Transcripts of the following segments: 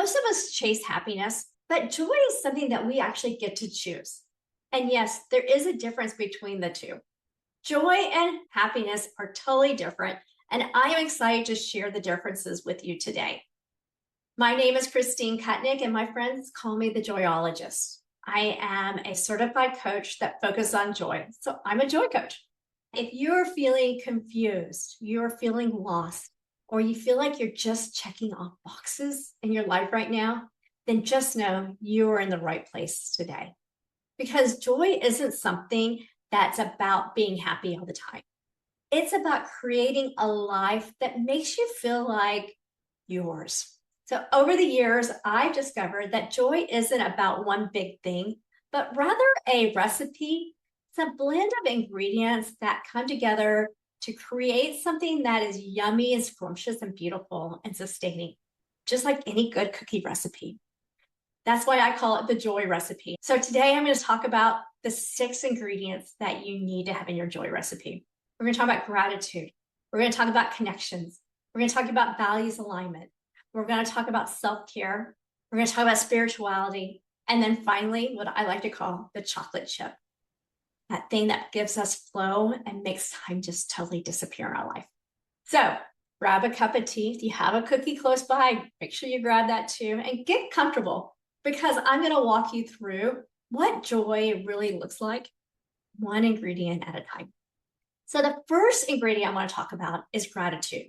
Most of us chase happiness, but joy is something that we actually get to choose. And yes, there is a difference between the two. Joy and happiness are totally different, and I am excited to share the differences with you today. My name is Christine Kutnick, and my friends call me the Joyologist. I am a certified coach that focuses on joy, so I'm a joy coach. If you're feeling confused, you're feeling lost, or you feel like you're just checking off boxes in your life right now, then just know you're in the right place today. Because joy isn't something that's about being happy all the time. It's about creating a life that makes you feel like yours. So over the years, I've discovered that joy isn't about one big thing, but rather a recipe. It's a blend of ingredients that come together to create something that is yummy and scrumptious and beautiful and sustaining, just like any good cookie recipe. That's why I call it the joy recipe. So today I'm going to talk about the 6 ingredients that you need to have in your joy recipe. We're going to talk about gratitude. We're going to talk about connections. We're going to talk about values alignment. We're going to talk about self-care. We're going to talk about spirituality. And then finally, what I like to call the chocolate chip. That thing that gives us flow and makes time just totally disappear in our life. So grab a cup of tea. If you have a cookie close by, make sure you grab that too and get comfortable, because I'm going to walk you through what joy really looks like, one ingredient at a time. So the first ingredient I want to talk about is gratitude.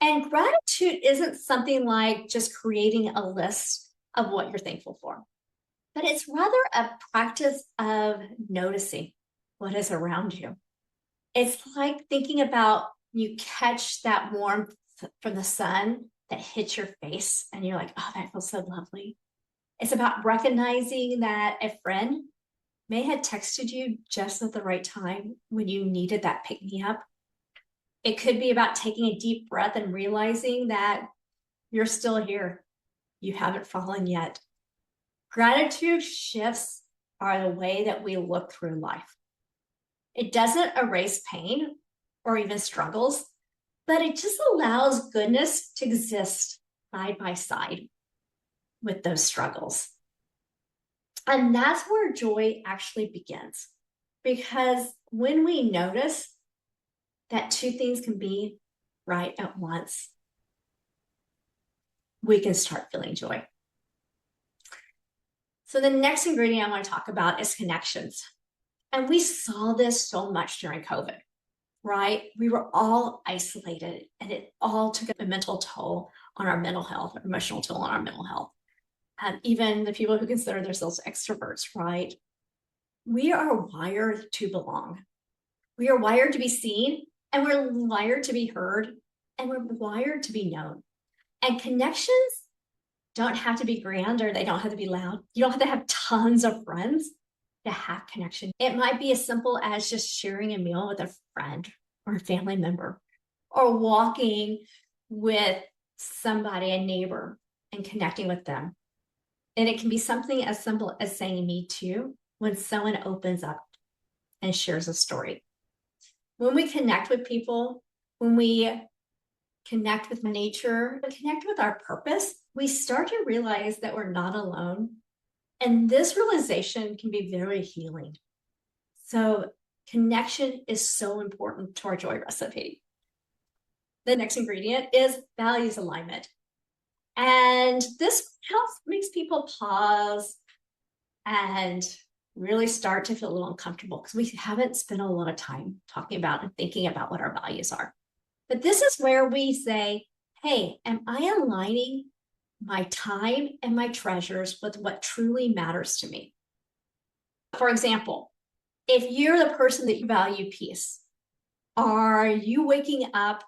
And gratitude isn't something like just creating a list of what you're thankful for, but it's rather a practice of noticing what is around you. It's like thinking about you catch that warmth from the sun that hits your face and you're like, oh, that feels so lovely. It's about recognizing that a friend may have texted you just at the right time when you needed that pick-me-up. It could be about taking a deep breath and realizing that you're still here. You haven't fallen yet. Gratitude shifts are the way that we look through life. It doesn't erase pain or even struggles, but it just allows goodness to exist side by side with those struggles. And that's where joy actually begins. Because when we notice that 2 things can be right at once, we can start feeling joy. So the next ingredient I want to talk about is connections. And we saw this so much during COVID, right? We were all isolated and it all took a mental toll on our mental health, emotional toll on our mental health. Even the people who consider themselves extroverts, right? We are wired to belong. We are wired to be seen, and we're wired to be heard, and we're wired to be known. And connections don't have to be grand, or they don't have to be loud. You don't have to have tons of friends to have connection. It might be as simple as just sharing a meal with a friend or a family member, or walking with somebody, a neighbor, and connecting with them. And it can be something as simple as saying me too when someone opens up and shares a story. When we connect with people, when we connect with nature, connect with our purpose, we start to realize that we're not alone. And this realization can be very healing. So connection is so important to our joy recipe. The next ingredient is values alignment. And this makes people pause and really start to feel a little uncomfortable because we haven't spent a lot of time talking about and thinking about what our values are. But this is where we say, hey, am I aligning my time and my treasures with what truly matters to me? For example, if you're the person that you value peace, are you waking up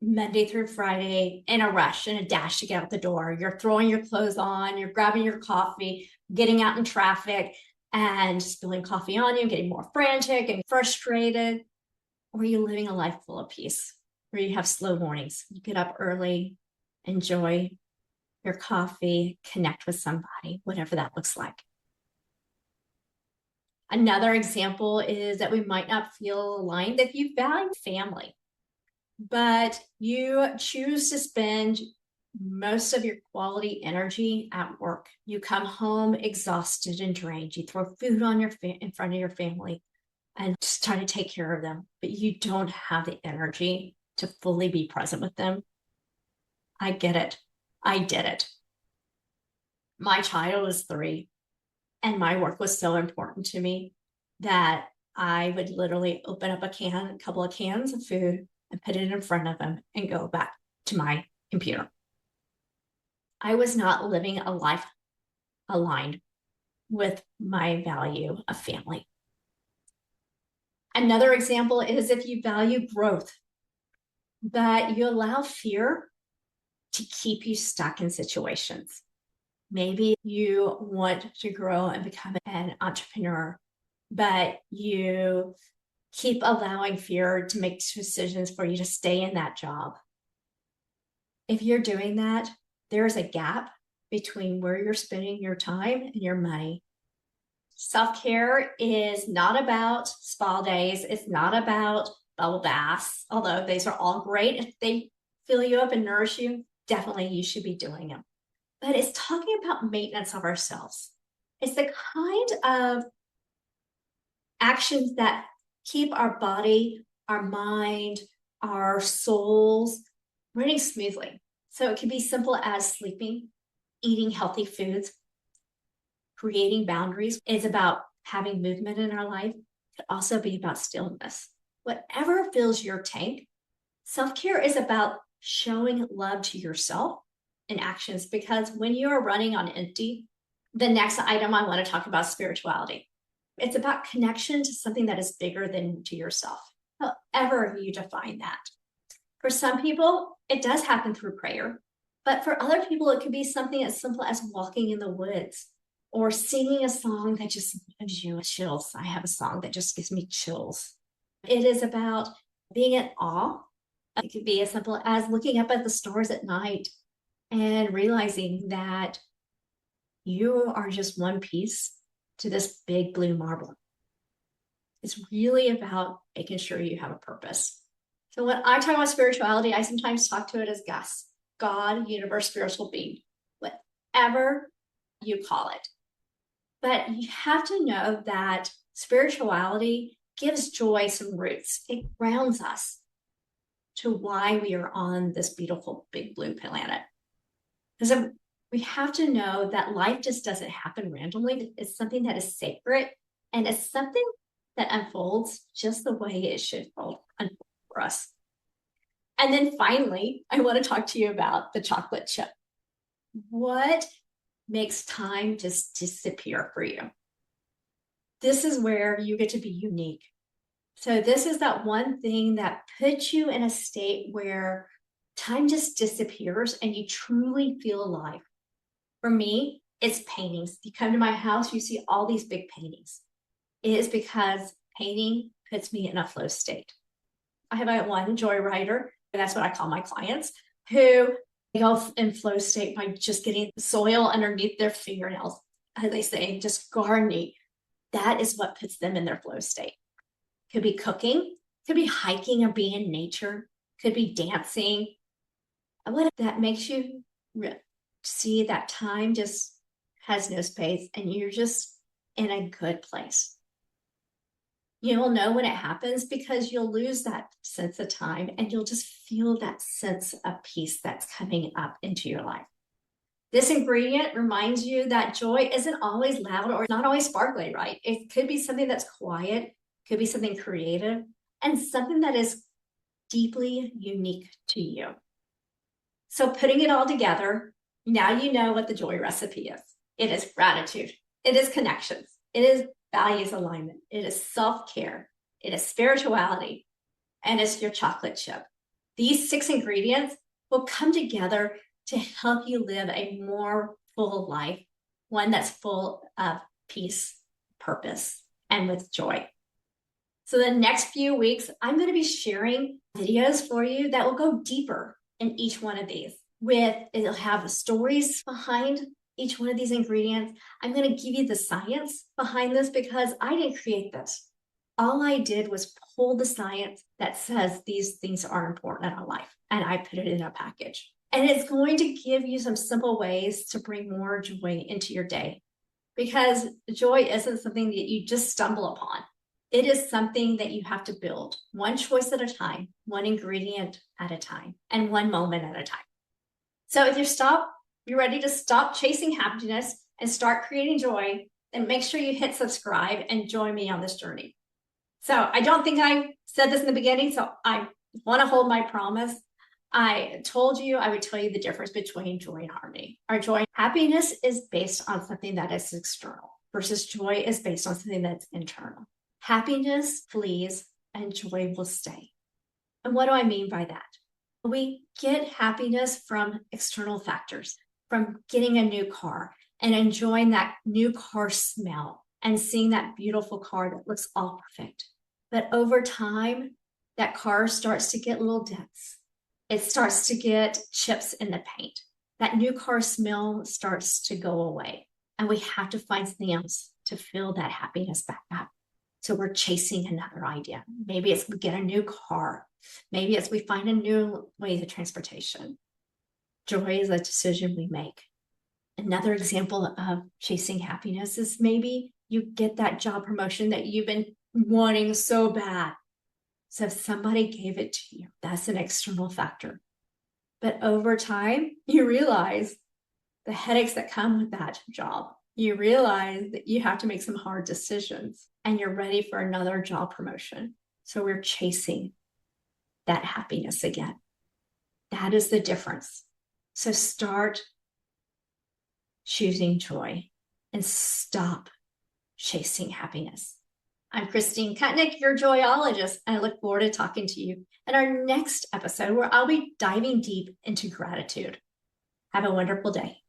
Monday through Friday in a rush, in a dash to get out the door? You're throwing your clothes on, you're grabbing your coffee, getting out in traffic and spilling coffee on you, getting more frantic and frustrated? Or are you living a life full of peace where you have slow mornings? You get up early, enjoy your coffee, connect with somebody, whatever that looks like. Another example is that we might not feel aligned if you value family, but you choose to spend most of your quality energy at work. You come home exhausted and drained. You throw food on in front of your family and just try to take care of them, but you don't have the energy to fully be present with them. I get it. I did it. My child was 3, and my work was so important to me that I would literally open up a couple of cans of food and put it in front of him and go back to my computer. I was not living a life aligned with my value of family. Another example is if you value growth, but you allow fear to keep you stuck in situations. Maybe you want to grow and become an entrepreneur, but you keep allowing fear to make decisions for you to stay in that job. If you're doing that, there's a gap between where you're spending your time and your money. Self-care is not about spa days. It's not about bubble baths, although these are all great. If they fill you up and nourish you, definitely you should be doing them. But it's talking about maintenance of ourselves. It's the kind of actions that keep our body, our mind, our souls running smoothly. So it can be simple as sleeping, eating healthy foods, creating boundaries. It's about having movement in our life. It could also be about stillness. Whatever fills your tank, self-care is about showing love to yourself in actions, because when you are running on empty, the next item I want to talk about is spirituality. It's about connection to something that is bigger than to yourself, however you define that. For some people, it does happen through prayer, but for other people, it could be something as simple as walking in the woods or singing a song that just gives you chills. I have a song that just gives me chills. It is about being in awe. It could be as simple as looking up at the stars at night and realizing that you are just one piece to this big blue marble. It's really about making sure you have a purpose. So when I talk about spirituality, I sometimes talk to it as God, universe, spiritual being, whatever you call it. But you have to know that spirituality gives joy some roots. It grounds us to why we are on this beautiful big blue planet. Because we have to know that life just doesn't happen randomly. It's something that is sacred, and it's something that unfolds just the way it should unfold for us. And then finally, I want to talk to you about the chocolate chip. What makes time just disappear for you? This is where you get to be unique. So this is that one thing that puts you in a state where time just disappears and you truly feel alive. For me, it's paintings. You come to my house, you see all these big paintings. It is because painting puts me in a flow state. I have one joy writer, and that's what I call my clients, who go in flow state by just getting soil underneath their fingernails, as they say, just gardening. That is what puts them in their flow state. Could be cooking, could be hiking or being in nature, could be dancing. What that makes you see that time just has no space and you're just in a good place. You'll know when it happens because you'll lose that sense of time and you'll just feel that sense of peace that's coming up into your life. This ingredient reminds you that joy isn't always loud or not always sparkly, right? It could be something that's quiet, could be something creative, and something that is deeply unique to you. So putting it all together, now you know what the joy recipe is. It is gratitude. It is connections. It is values alignment. It is self-care. It is spirituality. And it's your chocolate chip. These 6 ingredients will come together to help you live a more full life, one that's full of peace, purpose, and with joy. So the next few weeks, I'm going to be sharing videos for you that will go deeper in each one of these. It'll have stories behind each one of these ingredients. I'm going to give you the science behind this because I didn't create this. All I did was pull the science that says these things are important in our life, and I put it in a package. And it's going to give you some simple ways to bring more joy into your day, because joy isn't something that you just stumble upon. It is something that you have to build one choice at a time, one ingredient at a time, and one moment at a time. So if you're ready to stop chasing happiness and start creating joy, then make sure you hit subscribe and join me on this journey. So I don't think I said this in the beginning, so I want to hold my promise. I told you I would tell you the difference between joy and harmony. Our joy, happiness is based on something that is external versus joy is based on something that's internal. Happiness flees and joy will stay. And what do I mean by that? We get happiness from external factors, from getting a new car and enjoying that new car smell and seeing that beautiful car that looks all perfect. But over time, that car starts to get little dents. It starts to get chips in the paint. That new car smell starts to go away. And we have to find something else to fill that happiness back up. So we're chasing another idea. Maybe it's we get a new car. Maybe it's we find a new way of transportation. Joy is a decision we make. Another example of chasing happiness is maybe you get that job promotion that you've been wanting so bad. So somebody gave it to you. That's an external factor. But over time, you realize the headaches that come with that job. You realize that you have to make some hard decisions and you're ready for another job promotion. So we're chasing that happiness again. That is the difference. So start choosing joy and stop chasing happiness. I'm Christine Kutnick, your Joyologist, and I look forward to talking to you in our next episode where I'll be diving deep into gratitude. Have a wonderful day.